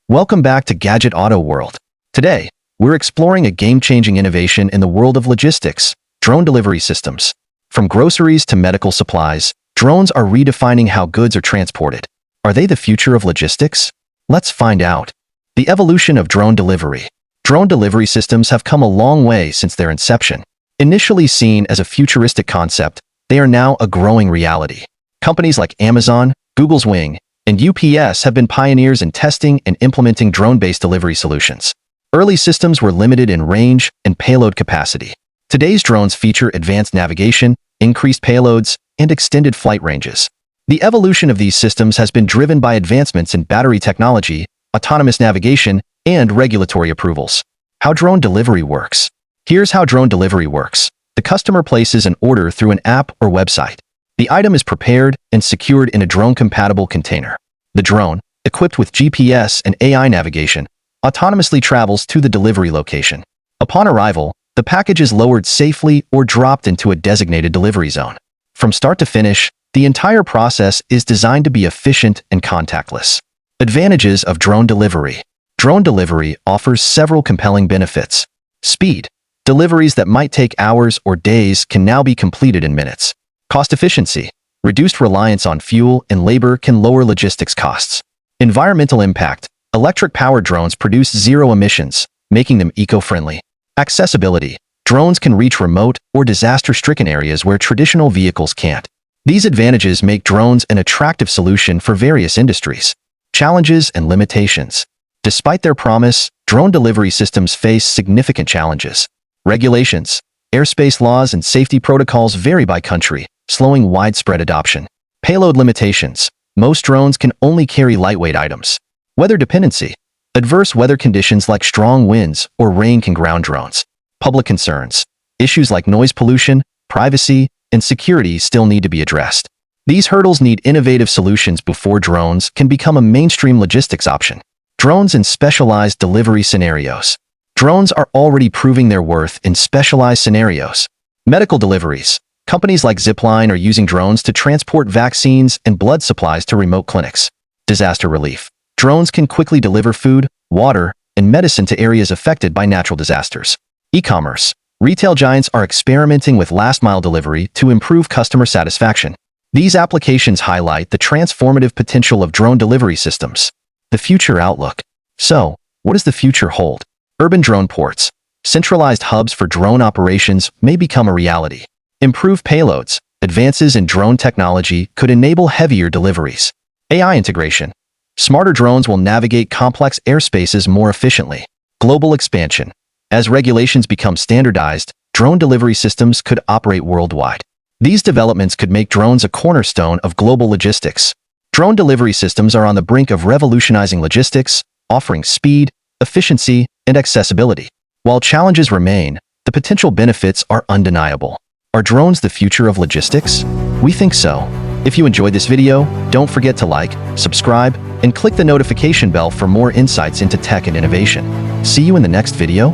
Welcome back to Gadget Auto World. Today, we're exploring a game-changing innovation in the world of logistics, drone delivery systems. From groceries to medical supplies, drones are redefining how goods are transported. Are they the future of logistics? Let's find out. The evolution of drone delivery. Drone delivery systems have come a long way since their inception. Initially seen as a futuristic concept, they are now a growing reality. Companies like Amazon, Google's Wing, and UPS have been pioneers in testing and implementing drone-based delivery solutions. Early systems were limited in range and payload capacity. Today's drones feature advanced navigation, increased payloads, and extended flight ranges. The evolution of these systems has been driven by advancements in battery technology, autonomous navigation, and regulatory approvals. How drone delivery works. Here's how drone delivery works. The customer places an order through an app or website. The item is prepared and secured in a drone-compatible container. The drone, equipped with GPS and AI navigation, autonomously travels to the delivery location. Upon arrival, the package is lowered safely or dropped into a designated delivery zone. From start to finish, the entire process is designed to be efficient and contactless. Advantages of drone delivery. Drone delivery offers several compelling benefits. Speed. Deliveries that might take hours or days can now be completed in minutes. Cost efficiency. Reduced reliance on fuel and labor can lower logistics costs. Environmental impact. Electric-powered drones produce zero emissions, making them eco-friendly. Accessibility. Drones can reach remote or disaster-stricken areas where traditional vehicles can't. These advantages make drones an attractive solution for various industries. Challenges and limitations. Despite their promise, drone delivery systems face significant challenges. Regulations. Airspace laws and safety protocols vary by country, slowing widespread adoption. Payload limitations. Most drones can only carry lightweight items. Weather dependency. Adverse weather conditions like strong winds or rain can ground drones. Public concerns. Issues like noise pollution, privacy, and security still need to be addressed. These hurdles need innovative solutions before drones can become a mainstream logistics option. Drones in specialized delivery scenarios. Drones are already proving their worth in specialized scenarios. Medical deliveries. Companies like Zipline are using drones to transport vaccines and blood supplies to remote clinics. Disaster relief. Drones can quickly deliver food, water, and medicine to areas affected by natural disasters. E-commerce. Retail giants are experimenting with last-mile delivery to improve customer satisfaction. These applications highlight the transformative potential of drone delivery systems. The future outlook. So, what does the future hold? Urban drone ports. Centralized hubs for drone operations may become a reality. Improved payloads. Advances in drone technology could enable heavier deliveries. AI integration. Smarter drones will navigate complex airspaces more efficiently. Global expansion. As regulations become standardized, drone delivery systems could operate worldwide. These developments could make drones a cornerstone of global logistics. Drone delivery systems are on the brink of revolutionizing logistics, offering speed, efficiency, and accessibility. While challenges remain, the potential benefits are undeniable. Are drones the future of logistics? We think so. If you enjoyed this video, don't forget to like, subscribe, and click the notification bell for more insights into tech and innovation. See you in the next video.